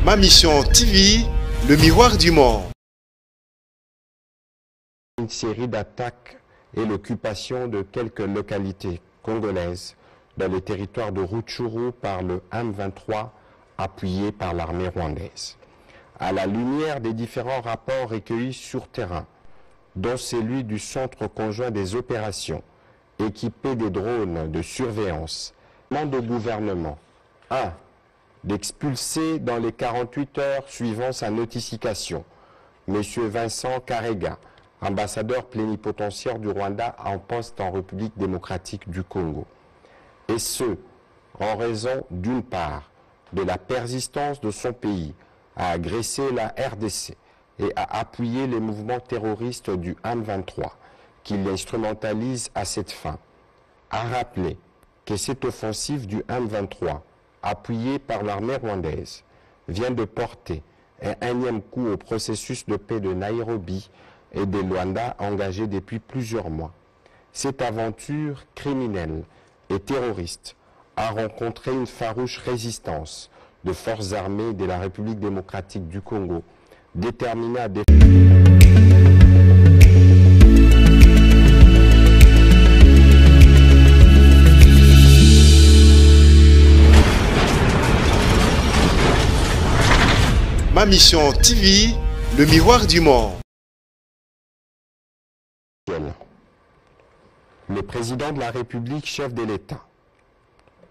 Ma Mission TV, le miroir du monde. Une série d'attaques et l'occupation de quelques localités congolaises dans le territoire de Rutshuru par le M23 appuyé par l'armée rwandaise. À la lumière des différents rapports recueillis sur terrain, dont celui du Centre conjoint des opérations, équipé des drones de surveillance, demande au gouvernement 1. D'expulser dans les 48 heures suivant sa notification M. Vincent Karega, ambassadeur plénipotentiaire du Rwanda en poste en République démocratique du Congo. Et ce, en raison d'une part de la persistance de son pays à agresser la RDC et à appuyer les mouvements terroristes du M23 qui l'instrumentalise à cette fin. À rappeler que cette offensive du M23, appuyée par l'armée rwandaise, vient de porter un énième coup au processus de paix de Nairobi et de Luanda engagé depuis plusieurs mois. Cette aventure criminelle et terroriste a rencontré une farouche résistance de forces armées de la République démocratique du Congo, déterminées à défendre Ma Mission TV, le miroir du monde. Le président de la République, chef de l'État,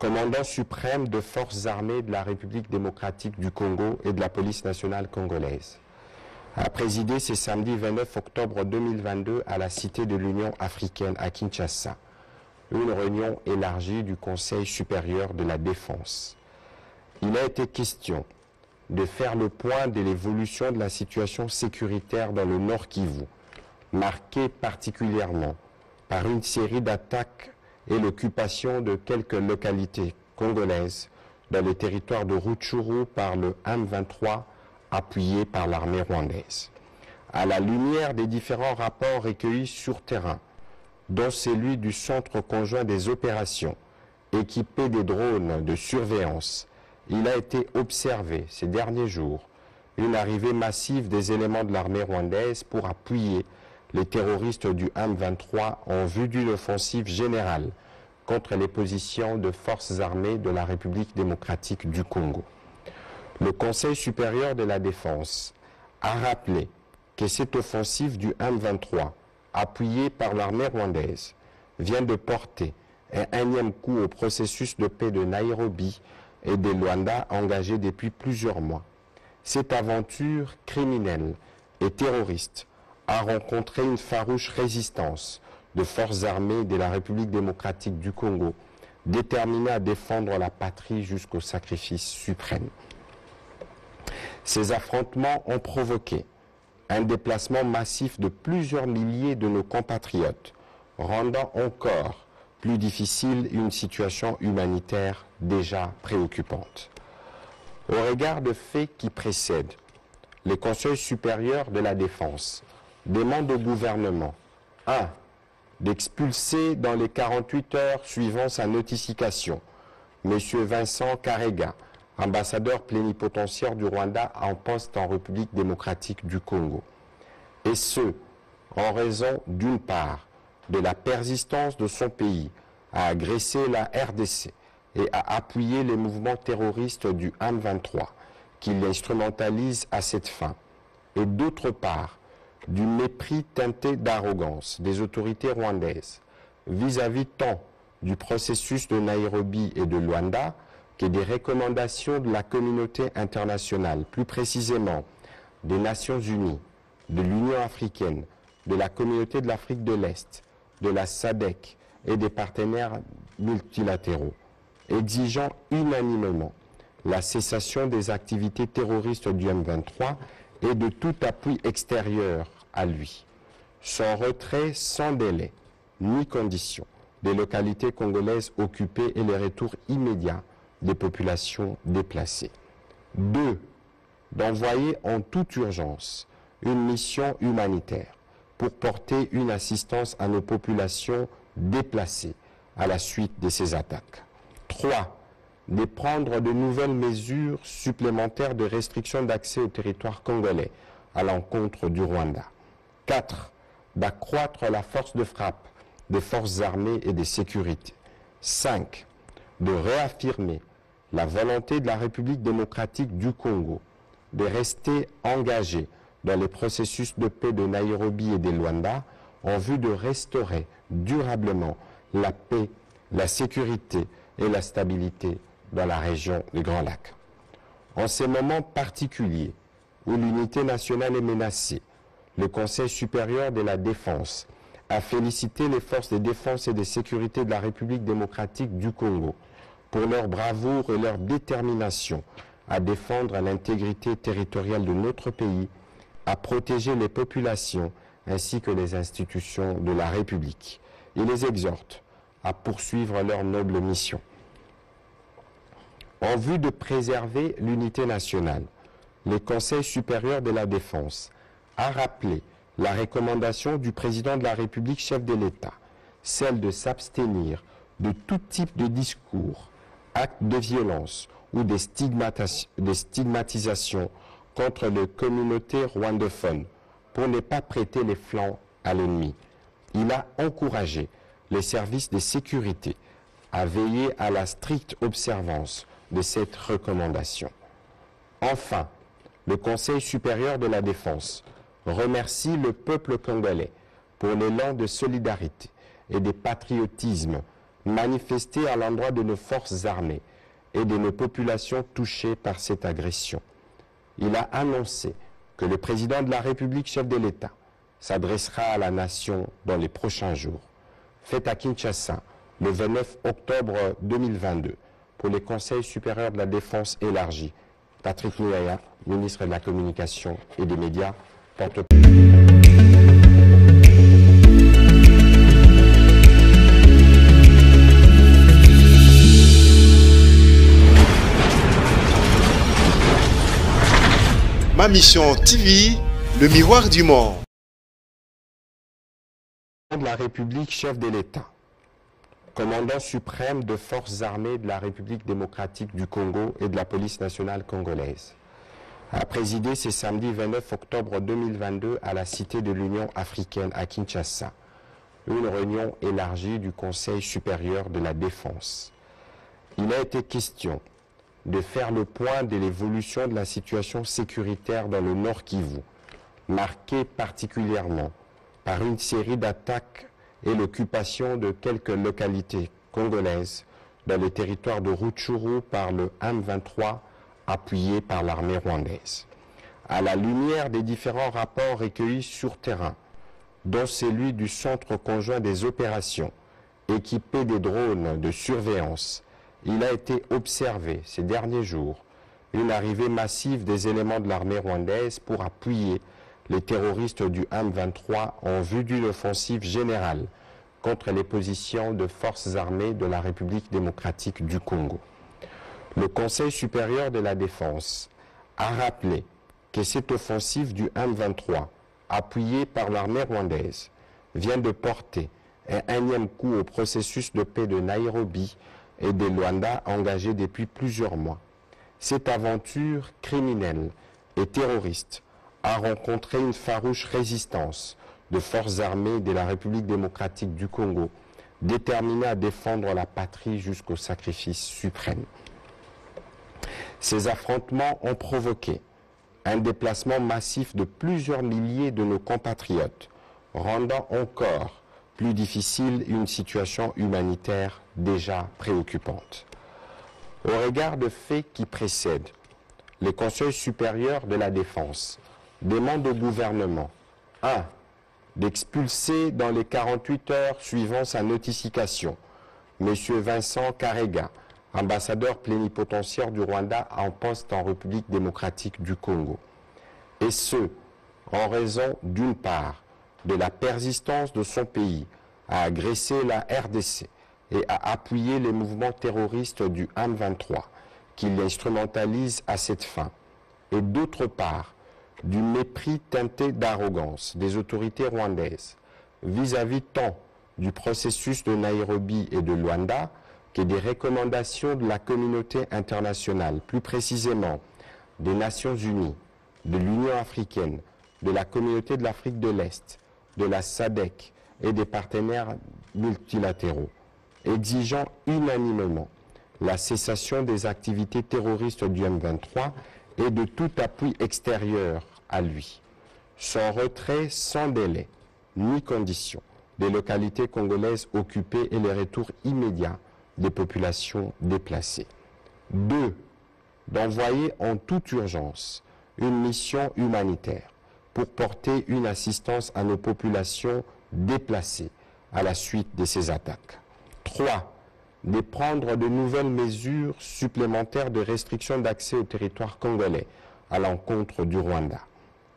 commandant suprême de forces armées de la République démocratique du Congo et de la police nationale congolaise, a présidé ce samedi 29 octobre 2022 à la Cité de l'Union africaine à Kinshasa, une réunion élargie du Conseil supérieur de la défense. Il a été question de faire le point de l'évolution de la situation sécuritaire dans le Nord Kivu, marquée particulièrement par une série d'attaques et l'occupation de quelques localités congolaises dans le territoire de Rutshuru par le M23 appuyé par l'armée rwandaise. À la lumière des différents rapports recueillis sur terrain, dont celui du Centre conjoint des opérations, équipé des drones de surveillance, il a été observé ces derniers jours une arrivée massive des éléments de l'armée rwandaise pour appuyer les terroristes du M23 en vue d'une offensive générale contre les positions de forces armées de la République démocratique du Congo. Le Conseil supérieur de la défense a rappelé que cette offensive du M23, appuyée par l'armée rwandaise, vient de porter un énième coup au processus de paix de Nairobi et de Luanda engagé depuis plusieurs mois. Cette aventure criminelle et terroriste a rencontré une farouche résistance de forces armées de la République démocratique du Congo, déterminées à défendre la patrie jusqu'au sacrifice suprême. Ces affrontements ont provoqué un déplacement massif de plusieurs milliers de nos compatriotes, rendant encore plus difficile une situation humanitaire déjà préoccupante. Au regard de faits qui précèdent, le Conseil supérieur de la défense demande au gouvernement 1. D'expulser dans les 48 heures suivant sa notification M. Vincent Karega, ambassadeur plénipotentiaire du Rwanda en poste en République démocratique du Congo. Et ce, en raison d'une part de la persistance de son pays à agresser la RDC et à appuyer les mouvements terroristes du M23 qui l'instrumentalise à cette fin, et d'autre part du mépris teinté d'arrogance des autorités rwandaises vis-à-vis tant du processus de Nairobi et de Luanda que des recommandations de la communauté internationale, plus précisément des Nations Unies, de l'Union africaine, de la communauté de l'Afrique de l'Est, de la SADC et des partenaires multilatéraux, exigeant unanimement la cessation des activités terroristes du M23 et de tout appui extérieur à lui, son retrait sans délai ni condition des localités congolaises occupées et le retour immédiat des populations déplacées. 2. D'envoyer en toute urgence une mission humanitaire pour porter une assistance à nos populations déplacées à la suite de ces attaques. 3. de prendre de nouvelles mesures supplémentaires de restriction d'accès au territoire congolais à l'encontre du Rwanda. 4. D'accroître la force de frappe des forces armées et de sécurité. 5. De réaffirmer la volonté de la République démocratique du Congo de rester engagée dans les processus de paix de Nairobi et de Luanda en vue de restaurer durablement la paix, la sécurité et la stabilité dans la région du Grand Lac. En ces moments particuliers où l'unité nationale est menacée, le Conseil supérieur de la défense a félicité les forces de défense et de sécurité de la République démocratique du Congo pour leur bravoure et leur détermination à défendre l'intégrité territoriale de notre pays, à protéger les populations ainsi que les institutions de la République. Il les exhorte à poursuivre leur noble mission. En vue de préserver l'unité nationale, le Conseil supérieur de la défense a rappelé la recommandation du président de la République, chef de l'État, celle de s'abstenir de tout type de discours, actes de violence ou de stigmatisation contre les communautés rwandophones pour ne pas prêter les flancs à l'ennemi. Il a encouragé les services de sécurité à veiller à la stricte observance de cette recommandation. Enfin, le Conseil supérieur de la défense remercie le peuple congolais pour l'élan de solidarité et de patriotisme manifesté à l'endroit de nos forces armées et de nos populations touchées par cette agression. Il a annoncé que le président de la République, chef de l'État, s'adressera à la nation dans les prochains jours. Fait à Kinshasa, le 29 octobre 2022, pour les Conseils supérieurs de la défense élargi. Patrick Muyaya, ministre de la Communication et des Médias, porte-parole. Ma mission TV, le miroir du monde. De la République, chef de l'État, commandant suprême de forces armées de la République démocratique du Congo et de la police nationale congolaise, a présidé ce samedi 29 octobre 2022 à la Cité de l'Union africaine à Kinshasa, une réunion élargie du Conseil supérieur de la défense. Il a été question de faire le point de l'évolution de la situation sécuritaire dans le Nord Kivu, marquée particulièrement par une série d'attaques et l'occupation de quelques localités congolaises dans le territoire de Rutshuru par le M23 appuyé par l'armée rwandaise. À la lumière des différents rapports recueillis sur terrain, dont celui du Centre conjoint des opérations, équipé des drones de surveillance, il a été observé ces derniers jours une arrivée massive des éléments de l'armée rwandaise pour appuyer les terroristes du M23 en vue d'une offensive générale contre les positions de forces armées de la République démocratique du Congo. Le Conseil supérieur de la défense a rappelé que cette offensive du M23, appuyée par l'armée rwandaise, vient de porter un énième coup au processus de paix de Nairobi et de Luanda engagé depuis plusieurs mois. Cette aventure criminelle et terroriste a rencontré une farouche résistance de forces armées de la République démocratique du Congo, déterminées à défendre la patrie jusqu'au sacrifice suprême. Ces affrontements ont provoqué un déplacement massif de plusieurs milliers de nos compatriotes, rendant encore plus difficile une situation humanitaire déjà préoccupante. Au regard de faits qui précèdent, le Conseil supérieur de la défense demande au gouvernement 1. D'expulser dans les 48 heures suivant sa notification M. Vincent Karega, ambassadeur plénipotentiaire du Rwanda en poste en République démocratique du Congo. Et ce, en raison d'une part de la persistance de son pays à agresser la RDC et à appuyer les mouvements terroristes du M23 qui l'instrumentalisent à cette fin, et d'autre part du mépris teinté d'arrogance des autorités rwandaises vis-à-vis tant du processus de Nairobi et de Luanda que des recommandations de la communauté internationale, plus précisément des Nations Unies, de l'Union africaine, de la Communauté de l'Afrique de l'Est, de la SADC et des partenaires multilatéraux, exigeant unanimement la cessation des activités terroristes du M23 et de tout appui extérieur à lui, son retrait sans délai ni condition des localités congolaises occupées et le retour immédiat des populations déplacées. 2. D'envoyer en toute urgence une mission humanitaire pour porter une assistance à nos populations déplacées à la suite de ces attaques. 3. De prendre de nouvelles mesures supplémentaires de restriction d'accès au territoire congolais à l'encontre du Rwanda.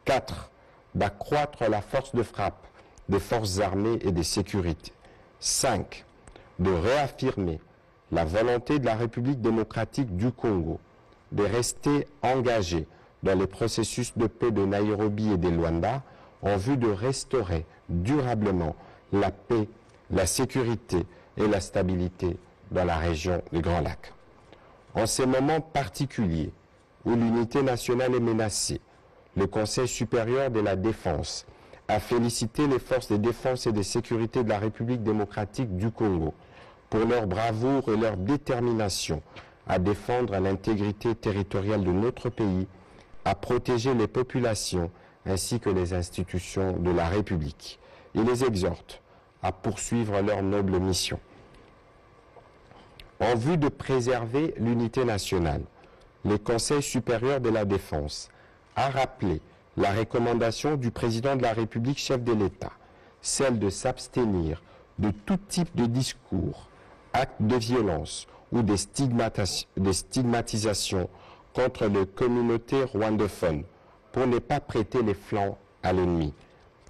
4. D'accroître la force de frappe des forces armées et de sécurité. 5. De réaffirmer la volonté de la République démocratique du Congo de rester engagée dans les processus de paix de Nairobi et de Luanda en vue de restaurer durablement la paix, la sécurité et la stabilité dans la région du Grand Lac. En ces moments particuliers où l'unité nationale est menacée, le Conseil supérieur de la défense a félicité les forces de défense et de sécurité de la République démocratique du Congo pour leur bravoure et leur détermination à défendre l'intégrité territoriale de notre pays, à protéger les populations ainsi que les institutions de la République. Il les exhorte à poursuivre leur noble mission. En vue de préserver l'unité nationale, le Conseil supérieur de la défense a rappelé la recommandation du président de la République, chef de l'État, celle de s'abstenir de tout type de discours, actes de violence ou de stigmatisation contre les communautés rwandophones pour ne pas prêter les flancs à l'ennemi.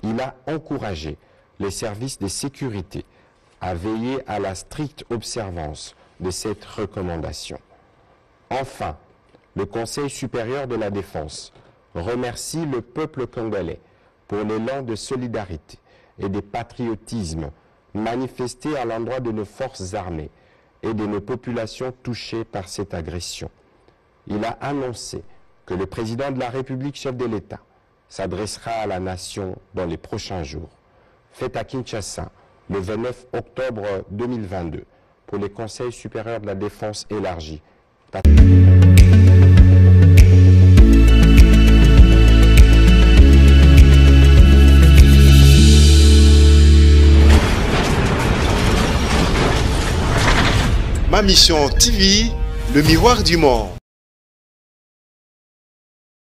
Il a encouragé les services de sécurité à veiller à la stricte observance de cette recommandation. Enfin, le Conseil supérieur de la défense remercie le peuple congolais pour l'élan de solidarité et de patriotisme manifesté à l'endroit de nos forces armées et de nos populations touchées par cette agression. Il a annoncé que le président de la République, chef de l'État, s'adressera à la nation dans les prochains jours. Fait à Kinshasa le 29 octobre 2022 pour les Conseils supérieurs de la défense élargi. Ma mission TV, le miroir du monde.